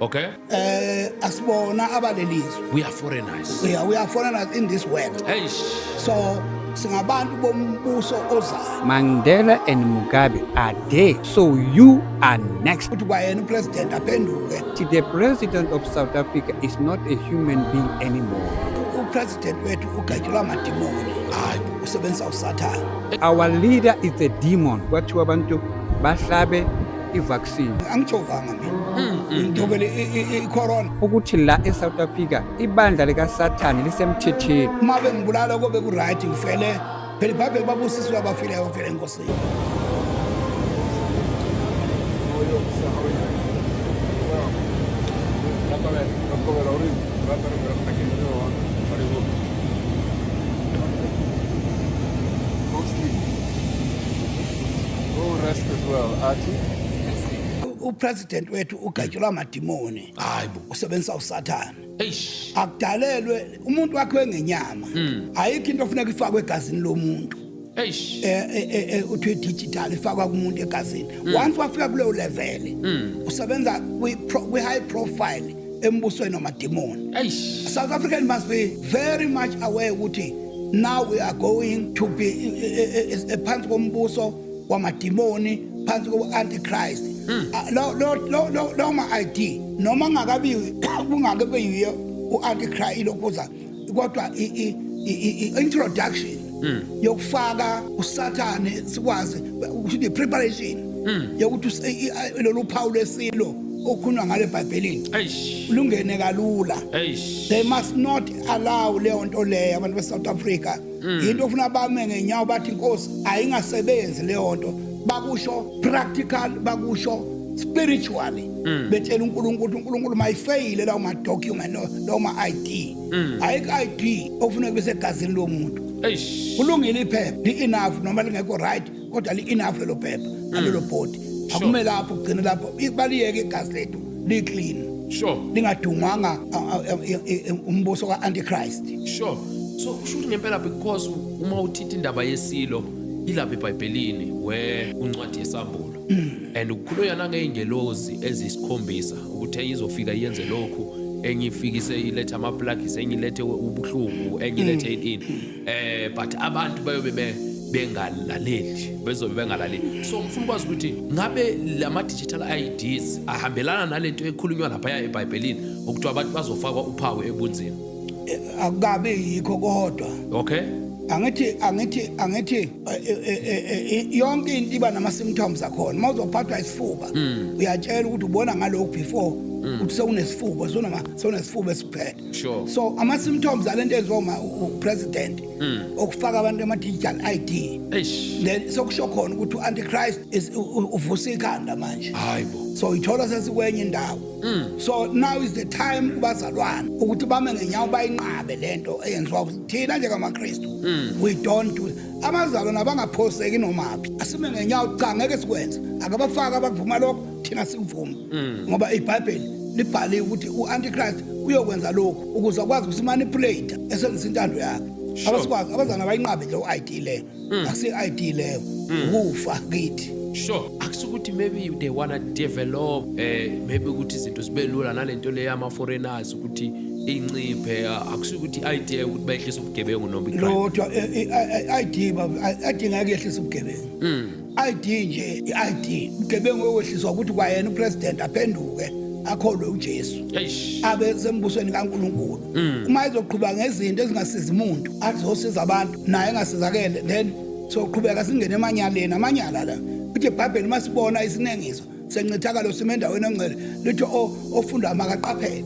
Okay? Asibona abalelizwe. We are foreigners. We are foreigners in this world. Hey. So singabantu bombuso ozayo. Mandela and Mugabe are there, so you are next. Ukuthi kwayena upresident aphenduke. The president of South Africa is not a human being anymore. Upresident wethu ugatshelwa amadimoni. Hayi usebenzisa usathana. Our leader is a demon. Kwathiwa abantu bahlabe i-vaccine. Angijovanga mina. Ngijovele i-corona. Ukuthi la eSouth Africa ibandla likaSathane lisemthethweni. Uma bengibulala kobe ku-right ngifele phela iBhayibheli babusisiwe abafileyo bafele enkosini. Rest as well, Archie. Upresident wethu ugatshelwa amadimoni. Hayibo. Usebenzisa usathana. Eish. Akudalelwe umuntu wakhe ngenyama. Ayikho into ofuneka ifakwe egazini lomuntu. Eish. Uthi digital ifakwa kumuntu egazini. Once wafika kuleyo level, usebenza we high profile embusweni wamadimoni. Eish. South African must be very much aware ukuthi now we are going to be phansi kombuso wamadimoni, phansi ko-antichrist. Lo ma-ID noma ngakabi kungakabe yiyo u-antichrist lokhuza kodwa i-introduction yokufaka usathane sikwazi ukuthi i-preparation yokuthi lolu phawu lesilo okhulunywa ngale eBhayibhelini lungene kalula. They must not allow leyo nto leyo abantu beSouth Africa into ofuna bame ngenyawo bathi inkosi ayingasebenzi leyo nto bakusho practical bakusho spiritually betshela uNkulunkulu mayifeyile lawo ma-document lawo ma-ID ayik-ID ofuna kube segazini lomuntu kulungile iphepha li-enough noma lingekho right kodwa li-enough lelo phepha nalelo bhodi akume lapho kugcine lapho baliyeke igazi lethu li-clean lingadungwanga umbuso ka-antichrist. Sure. So kusho ukuthi ngempela because uma uthinta indaba yesilo ilapha eBhayibhelini where uncwadi yesambulo and ukukhulunywa nangey'ngelozi ezisikhombisa ukuthi izofika yenze lokhu enye ifikise ilethe ama-plugis enye ilethe ubuhlungu enye ilethe ini but abantu bayobe bengalaleli bezobe bengalaleli. So ngifuna ukwazi ukuthi ngabe lama-digital IDs ahambelana nalento ekhulunywa laphaya eBhayibhelini ukuthi abantu bazofakwa uphawu ebunzini. Akukabe yikho kodwa. Okay. Angithi yonke into iba nama-symptoms akhona. Uma uzophathwa isifuba uyatshela ukuthi ubona ngalokhu before ukuthi sewunesifuba sewunesifuba esiphethe. Sure. So ama-symptoms alento eziwa upresident okufaka abantu ama-digital ID then sokusho khona ukuthi u-antichrist uvusa ikhanda manje. Hayibo. So ithola sesikwenye indawo. So now is the time kubazalwane ukuthi bame ngenyawo bayinqabe lento eyenziwa thina njengamaKristu. We don't do abazalwane abangaphoseki nomaphi asime ngenyawo cha ngeke sikwenze akabafaka abakuvuma lokho thina sikuvuma ngoba iBhayibheli libhaliwe ukuthi u-antichrist uyokwenza lokho ukuze akwazi ukusimanipulate esenzisa intando yakhe. Abasikwazi abazalwane bayinqabe le ID leyo asi-ID leyo ukufa kithi. Sure. Akusukuthi maybe they wanna develop maybe ukuthi izinto zibe lula nalento le yama-foreigners ukuthi inciphe akusukuthi idea ukuthi bayehlise ubugebengu noma lodwa ID ngeke yehlise ubugebengu. ID nje i-ID ubugebengu oyehliswa ukuthi kwayena upresident aphenduke akholwe uJesu abe sembusweni kaNkulunkulu. Uma ezoqhubeka ngezinto ezingasiza umuntu azosiza abantu naye engasizakele then soqhubeka singene emanyaleni amanyala la uthi iBhayibheli masibona isinengiso sencithakalo simendaweni engcwele lithi ofunda makaqaphele.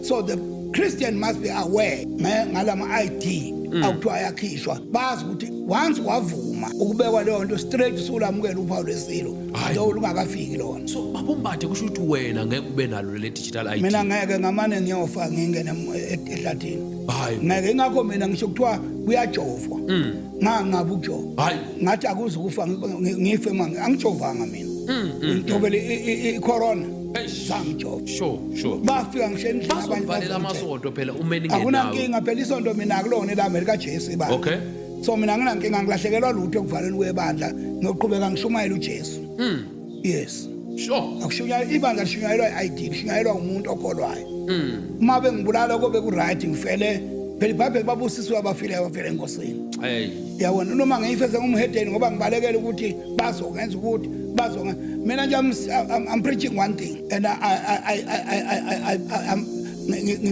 So the Christian must be aware ngalama ID akuthiwa ayakhishwa bazi ukuthi once wavuma ukubekwa leyo nto straight sulamukela uphawu lesilo lo lungakafiki lona. So babombathe kusho ukuthi wena ngeke ube nalo le digital ID. Mina ngeke ngamane ngiyofa ngingene ehlathini. Ngeke ngakho mina ngisho kuthiwa kuyajovwa ngabe ukujova ngathi akuze ukufa ngife manje angijovanga mina ngijovele i-corona sangijova. Sure. Bafika ngisheni bazovalela amasonto phela umeni ngenawo. Akunankinga phela isonto mina akulona elami likaJesu ibandla. Okay. So mina nginankinga ngilahlekelwa lutho ekuvaleni kwebandla ngiyoqhubeka ngishumayela uJesu. Yes. Sure. Akushunyayelwa ibandla lishunyayelwa i-ID lishunyayelwa umuntu okholwayo. Uma bengibulala kube ku-right ngifele phela iBhayibheli babusisiwe abafileyo abafele enkosini. Yabona noma ngiyifeze ngumhedeni ngoba ngibalekela ukuthi bazongenza ukuthi bazongenza. Mina nje I'm preaching one thing and I'm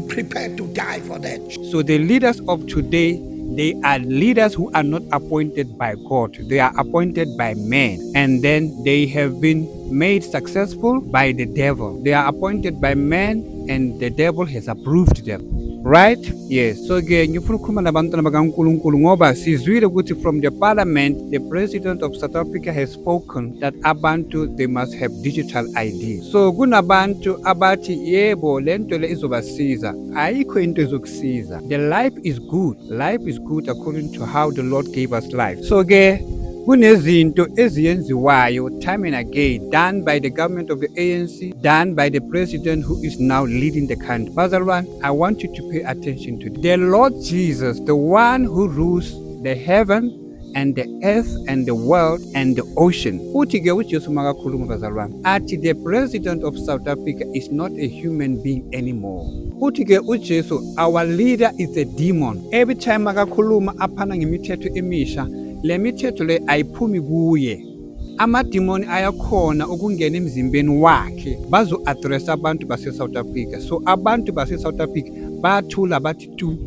prepared to die for that. So the leaders of today, they are leaders who are not appointed by God. They are appointed by men. And then they have been made successful by the devil. They are appointed by men and the devil has approved them. Right? Yes. So again, ngifuna ukukhuluma nabantwana bakaNkulunkulu ngoba sizwile ukuthi from the parliament, the president of South Africa has spoken that abantu they must have digital ID. So kunabantu abathi yebo lento le izobasiza. Ayikho into ezokusiza. The life is good. Life is good according to how the Lord gave us life. So ke kunezinto eziyenziwayo time and again done by the government of the ANC, done by the president who is now leading the country. Bazalwane, I want you to pay attention to this. The Lord Jesus, the one who rules the heaven and the earth and the world and the ocean. Uthi ke uJesu makakhuluma bazalwane, athi the president of South Africa is not a human being anymore. Uthi ke uJesu, our leader is a demon. Every time makakhuluma aphana ngemithetho emisha, le mithetho le ayiphumi kuye. Amadimoni ayakhona ukungena emzimbeni wakhe bazo-address abantu base-South Africa. So abantu base-South Africa bathula bathi tu.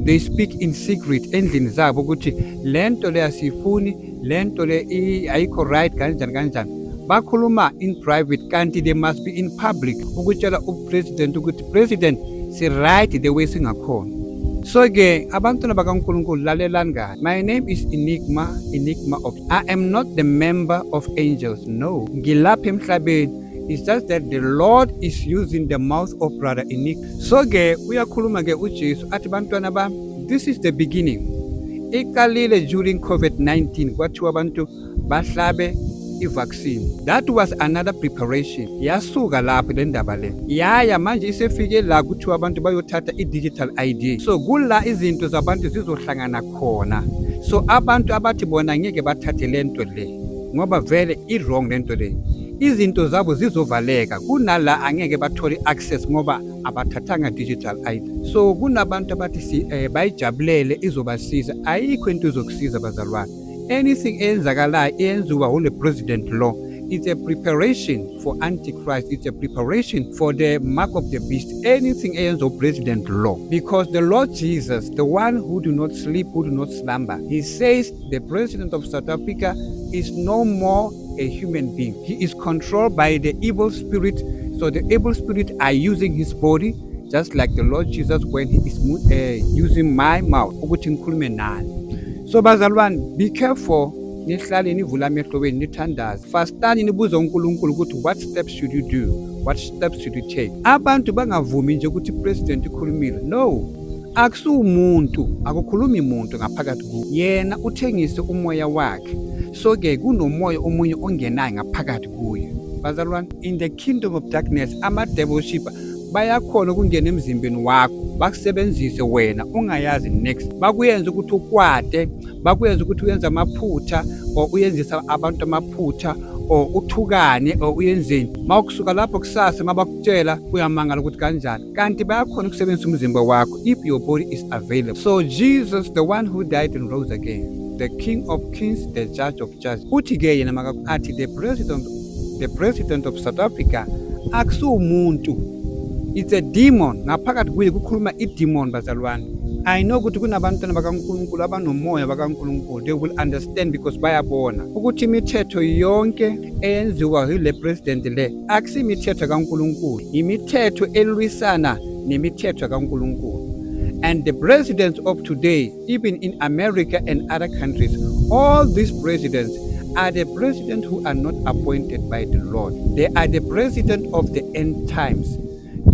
They speak in secret endlini zabo ukuthi lento le asifuni, lento le ayikho right kanjani kanjani. Bakhuluma in private kanti they must be in public ukutshela upresident ukuthi president si right the way singakhona. So again, abantwana bakaNkulunkulu lalelani kahle. My name is Enigma of. I am not the member of angels. No. Ngilapha emhlabeni. It's just that the Lord is using the mouth of Brother Enigma. So ke uyakhuluma ke uJesu athi bantwana bami, this is the beginning. Iqalile during COVID-19 kwathiwa abantu bahlabe i-vaccine. That was another preparation. Yasuka lapho le ndaba le. Yaya manje isefike la kuthiwa abantu bayothatha i-digital ID. So kula izinto zabantu zizohlangana khona. So abantu abathi bona ngeke bathathe lento le ngoba vele i-wrong lento le. Izinto zabo zizovaleka kunala angeke bathole access ngoba abathathanga digital ID. So kunabantu abathi bayijabulele izobasiza. Ayikho into ezokusiza bazalwane. Anything enzakalayo eyenziwa ule president law, it's a preparation for Antichrist. It's a preparation for the mark of the beast. Anything eyenziwa president law. Because the Lord Jesus, the one who do not sleep, who do not slumber, he says the president of South Africa is no more a human being. He is controlled by the evil spirit. So the evil spirit are using his body, just like the Lord Jesus when he is using my mouth. So bazalwane, be careful. Nihlale nivula amehlo wenu nithandaze. Fastani nibuze uNkulunkulu ukuthi what steps should you do? What steps should you take? Abantu bangavumi nje ukuthi president ikhulumile. No. Akusumuntu, akukhulumi umuntu ngaphakathi kuye. Yena uthengise umoya wakhe. So ke kunomoya omunye ongenayo ngaphakathi kuye. Bazalwane, in the kingdom of darkness, ama-devil worshipper bayakhona ukungena emzimbeni wakho bakusebenzise wena ungayazi next. Bakuyenza ukuthi ukwate, bakuyenza ukuthi uyenze amaphutha or uyenzisa abantu amaphutha or uthukane or uyenzeni. Mawukusuka lapho kusasa mabakutshela uyamangala ukuthi kanjani. Kanti bayakhona ukusebenzisa umzimba wakho if your body is available. So Jesus, the one who died and rose again, the King of Kings, the Judge of Judges. Uthi ke yena makathi the president of South Africa akusumuntu. It's a demon. Ngaphakathi kuye kukhuluma i-demon bazalwane. I know ukuthi kunabantwana bakaNkulunkulu abanomoya bakaNkulunkulu. They will understand because bayabona ukuthi imithetho yonke eyenziwa yile president le akusi imithetho kaNkulunkulu. Imithetho elwisana nemithetho kaNkulunkulu. And the presidents of today, even in America and other countries, all these presidents are the presidents who are not appointed by the Lord. They are the president of the end times.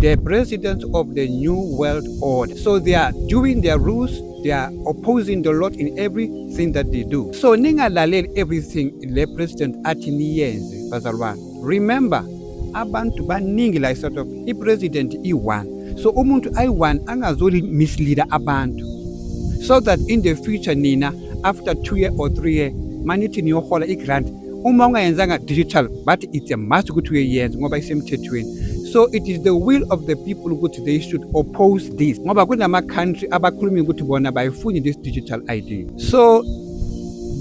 The president of the new world order. So they are doing their rules, they are opposing the Lord in everything that they do. So ningalaleli everything the president athi niyenze bazalwane. Remember, abantu baningi la sort of i-president i-one. So umuntu ayi-one angazoli misleader abantu. So that in the future nina, after 2 years or 3 years, manithi niyohola i-grant, uma ungayenzanga digital but it's a must ukuthi uyenze ngoba isemthethweni. So it is the will of the people ukuthi they should oppose this ngoba kunama country abakhuluma ukuthi bona bayifuni this digital ID. So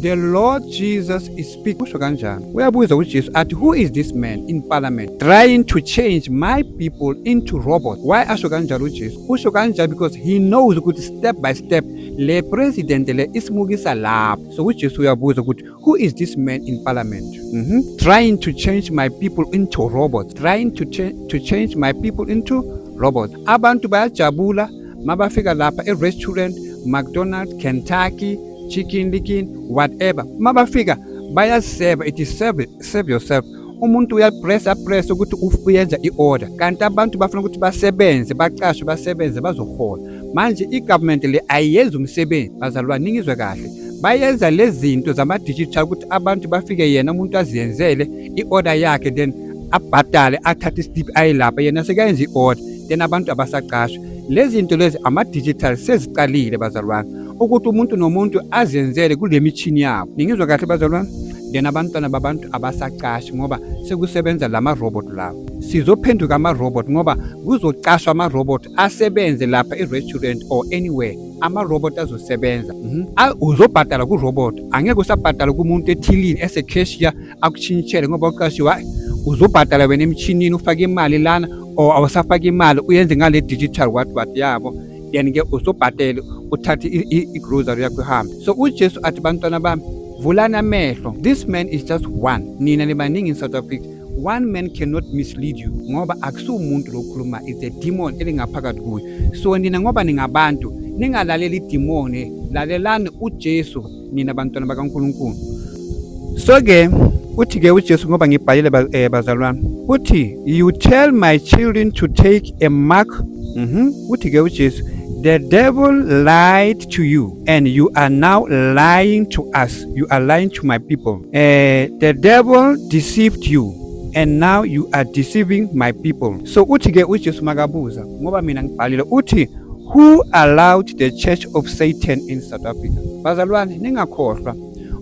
the Lord Jesus is speaking. Kusho kanjani? Uyabuza uJesu athi, who is this man in parliament trying to change my people into robots? Why asho kanjalo uJesu? Usho kanjalo because he knows ukuthi step by step le president le isimukisa lapho. So uJesu uyabuza ukuthi, who is this man in parliament trying to change my people into robots? Trying to change my people into robots. Abantu bayajabula mabafika lapha e-restaurant, McDonald's, Kentucky, Chicken Licken, whatever. Mabafika bayaseva, it is save yourself. Umuntu uyapress ukuthi uyenza i-order. Kanti abantu bafuna ukuthi basebenze, baqashwe basebenze bazohola. Manje i-government le ayenza umsebenzi, bazalwane ningizwe kahle. Bayenza lezi zinto zama-digital ukuthi abantu bafike yena umuntu aziyenzele i-order yakhe then abhadale athathe islip ayilapha yena sekayenza i-order then abantu abasaqashwe. Lezi zinto lezi ama-digital seziqalile bazalwane ukuthi umuntu nomuntu azenzele kule mitshini yabo. Ningizwa kahle bazalwane? Then abantwana babantu abasaqashi ngoba sekusebenza lama-robot lawo. Sizophenduka ama-robot ngoba kuzoqashwa ama-robot asebenze lapha e-restaurant or anywhere. Ama-robot azosebenza. Uzobhadala ku-robot. Angeke usabhadala kumuntu ethilini ese-cashier akuchintshele ngoba uqashiwe uzobhadala wena emchinini ufake imali lana or awusafake imali uyenze ngale digital what yabo. Then ke uzobhadela uthathe i-grocery yakho ihambe. So uJesu athi bantwana bami vulana amehlo. This man is just one. Nina libaningi in South Africa. One man cannot mislead you ngoba akusu umuntu lokhuluma, it's a demon elingaphakathi kuye. So nina ngoba ningabantu ningalaleli idemon, lalelani uJesu nina bantwana bakaNkulunkulu. So ke uthi ke uJesu ngoba ngibhalile bazalwane uthi, you tell my children to take a mark. Uthi ke uJesu, the devil lied to you and you are now lying to us. You are lying to my people. The devil deceived you and now you are deceiving my people. So uthi ke uJesu makabuza ngoba mina ngibhalile uthi, who allowed the church of Satan in South Africa? Bazalwane ningakhohlwa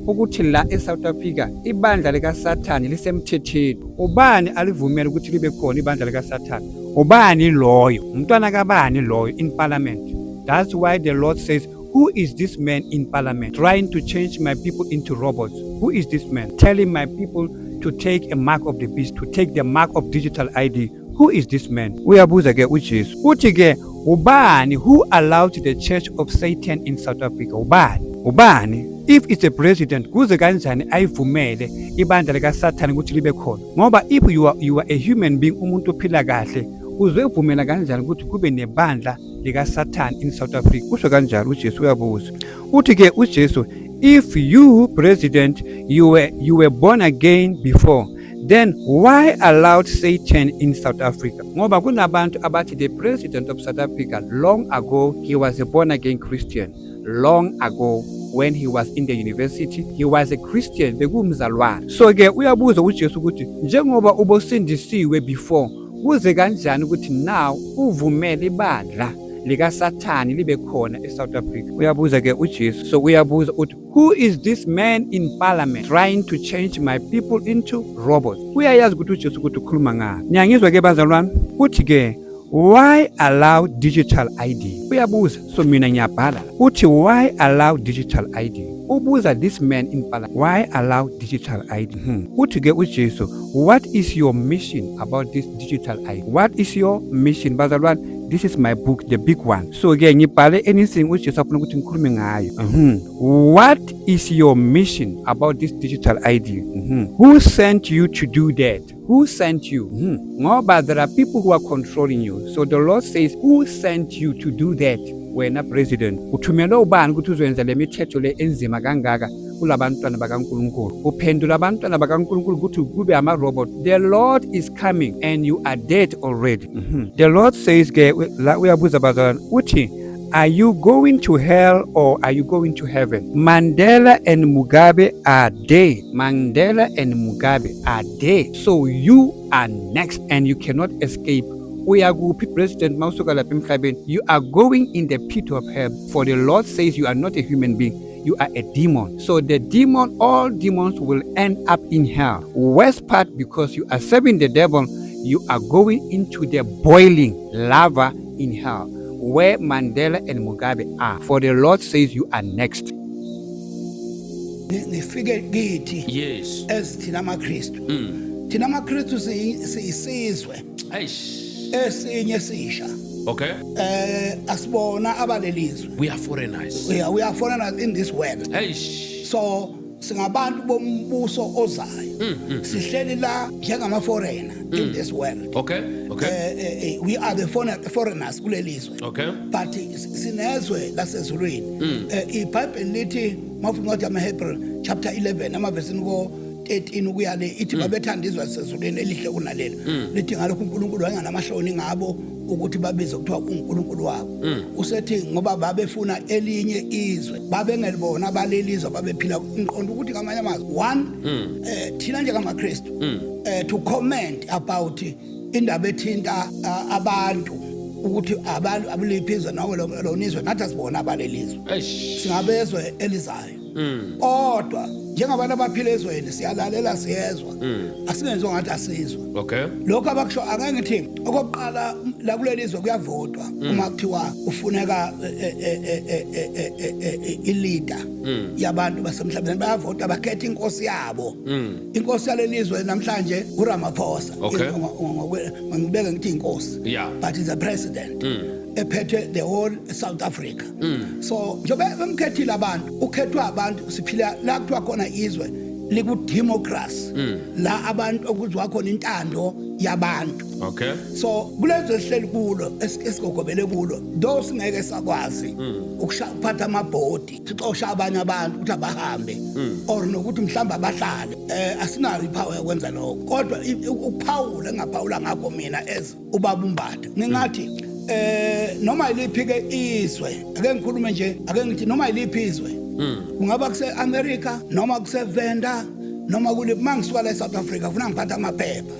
ukuthi la eSouth Africa ibandla lika Satan lisemthetheni. Ubani alivumela ukuthi libe khona ibandla lika Satan? Ubani loyo? Umntwana kabani loyo in parliament? That's why the Lord says, who is this man in parliament trying to change my people into robots? Who is this man telling my people to take a mark of the beast, to take the mark of digital ID? Who is this man? Uyabuza ke uJesu uthi ke ubani who allowed the church of Satan in South Africa? Ubani? If it's a president kuze kanjani ayivumele ibandla lika Satan ukuthi libe khona? Ngoba if you are a human being, umuntu ophila kahle, uzovumela kanjani ukuthi kube nebandla lika Satan in South Africa? Kusho kanjalo uJesu uyabuza. Uthi ke uJesu, if you president you were born again before, then why allowed Satan in South Africa? Ngoba kunabantu abathi the president of South Africa long ago he was a born again Christian. Long ago when he was in the university he was a Christian, bekumzalwane. So ke uyabuza uJesu ukuthi njengoba ubosindisiwe before kuze kanjani ukuthi now uvumele ibandla lika Sathani libe khona eSouth Africa? Uyabuza ke uJesu. So uyabuza uthi, who is this man in parliament trying to change my people into robots? Uyayazi ukuthi uJesu ukuthi ukhuluma ngani. Niyangizwa ke bazalwane? Uthi ke why allow digital ID? Uyabuza. So mina ngiyabhala uthi why allow digital ID? Ubuza this man in parliament, why allow digital ID? Uthi ke uJesu, what is your mission about this digital ID? What is your mission bazalwane? This is my book, the big one. So ke ngibhale anything uJesu afuna ukuthi ngikhulume ngayo. What is your mission about this digital ID? Who sent you to do that? Who sent you? Ngoba there are people who are controlling you. So the Lord says, who sent you to do that? Wena president uthumela ubani ukuthi uzoyenza le mithetho le enzima kangaka kulabantwana bakaNkulunkulu? Uphendula abantwana bakaNkulunkulu ukuthi kube ama-robot. The Lord is coming and you are dead already. The Lord says ke la uyabuza bazalwane uthi, are you going to hell or are you going to heaven? Mandela and Mugabe are dead. Mandela and Mugabe are dead. So you are next and you cannot escape. President Mausuka lapha emhlabeni, you are going in the pit of hell, for the Lord says you are not a human being. you are a demon. So the demon, all demons will end up in hell. Worst part, because you are serving the devil, you are going into the boiling lava in hell, where Mandela and Mugabe are. For the Lord says you are next. Ngifike kithi Yes. esithina amaKristu. Thina amaKristu siyisizwe esinye esisha. Okay. Asibona abalelizwe. We are foreigners. We are foreigners in this world. So singabantu bombuso ozayo. Sihleli la njengama foreigner in this world. Okay. We are the foreigners kulelizwe. Okay. But sinezwe lasezulwini. iBhayibheli lithi mafuncwadi amaHebrew chapter 11 amavesi ngo 13 ukuya le ithi babethanda izwe lasezulwini elihle kunalela. Lithi ngalokho uNkulunkulu wayenganamahloni ngabo ukuthi babize kuthiwa uNkulunkulu wabo. Usethi ngoba babefuna elinye izwe babengelibona abalelizwe babephila inqondo ukuthi ngamanye amazwi one thina nje kamaKristu to comment about indaba ethinta abantu ukuthi abantu abuliphizwe nawe lo nizwe nathi asibona abalelizwe singabezwe elizayo kodwa njengabantu abaphila ezweni siyalalela siyezwa asingenziwa ngathi asizwe. Okay. Lokho abakusho ake ngithi okokuqala la kulelizwe kuyavotwa uma kuthiwa ufuneka ileader yabantu basemhlabeni bayavota bakhetha inkosi yabo. Inkosi yalelizwe namhlanje uRamaphosa. Ngibeke ngithi inkosi. But is a president. Ephethe the whole South Africa. So njobe bemkhethile abantu ukhethwa abantu siphila la kuthiwa khona izwe liku democracy la abantu okuzwa khona intando yabantu. Okay. So kulezwe sihleli kulo esigogobele kulo those ngeke sakwazi ukuphatha amabhodi sixosha abanye abantu ukuthi abahambe or nokuthi mhlamba abahlale asinayo ipower yokwenza lokho kodwa ukuphawula engaphawula ngakho mina as ubaba uMbatha ngingathi noma iliphi ke izwe ake ngikhulume nje ake ngithi noma iliphi izwe kungaba kuse America noma kuse Venda noma kule mangisuka la eSouth Africa ufuna ngiphatha amaphepha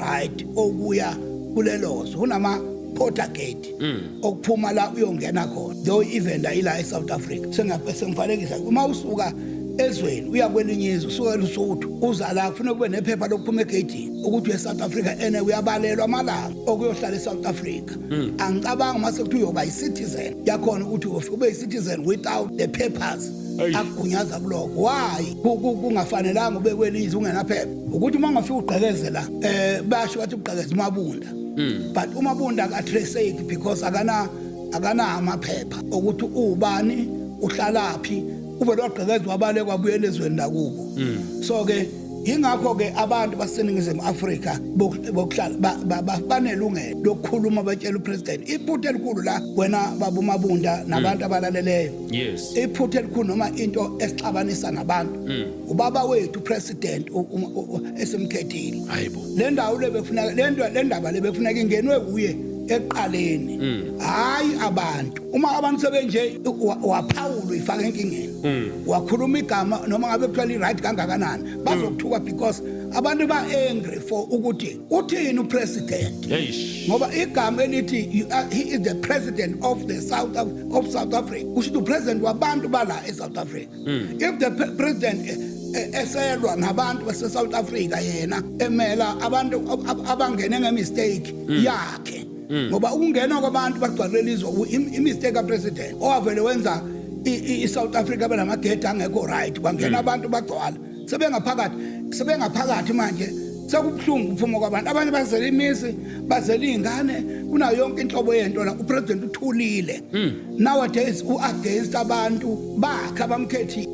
right okuya kulelozwe kunama porter gate okuphuma la uyongena khona though even la ila eSouth Africa sengifanekisa uma usuka ezweni uya kwelinye izwe usuka eLesotho uza la kufanele kube nephepha lokuphuma egate ukuthi eSouth Africa ene uyabalelwa amalanga okuyohlala eSouth Africa. Angicabanga mase kuthi uyoba yicitizen yakhona ukuthi ube yicitizen without the papers akunyaza kuloko. Why kungafanelanga ube kwelizwe ungenaphepha ukuthi uma ungafika ugqekezela basho bathi ugqekeza uMabunda but uMabunda akatraceki because akana amaphepha ukuthi ubani uhlalaphi ube logqekezwa wabale kwabuyela ezweni lakubo. So ke ingakho ke abantu baseningizimu Afrika bokuhlala banelungelo lokukhuluma batshela upresident iphuthe elikhulu la wena baba uMabunda nabantu abalaleleyo. Yes. Iphuthe elikhulu noma into esixabanisa nabantu ubaba wethu president esemkhethile. Hayibo. Le ndawo lebefuna le ndaba lebefuna ingenwe kuye eqaleni hayi abantu uma abantu sebenje waphawula ifaka enkingeni wakhuluma igama noma ngabe kuthiwa li-right kangakanani bazokuthuka because abantu ba-angry for ukuthi uthini upresident ngoba igama elithi he is the president of the South Africa kusho upresident wabantu bala eSouth Africa. If the president eselwa nabantu base South Africa yena emela abantu abangene ngemistake yakhe ngoba ukungena kwabantu bagcwalelizwe imistake kapresident owavele wenza iSouth Africa benamagate angekho right bangena abantu bagcwala sebengaphakathi manje sekubhlungu ukuphuma kwabantu abanye bazela imisi bazela izingane kunayo yonke inhlobo yento la upresident uthulile nowadays against abantu bakhe abamkhethi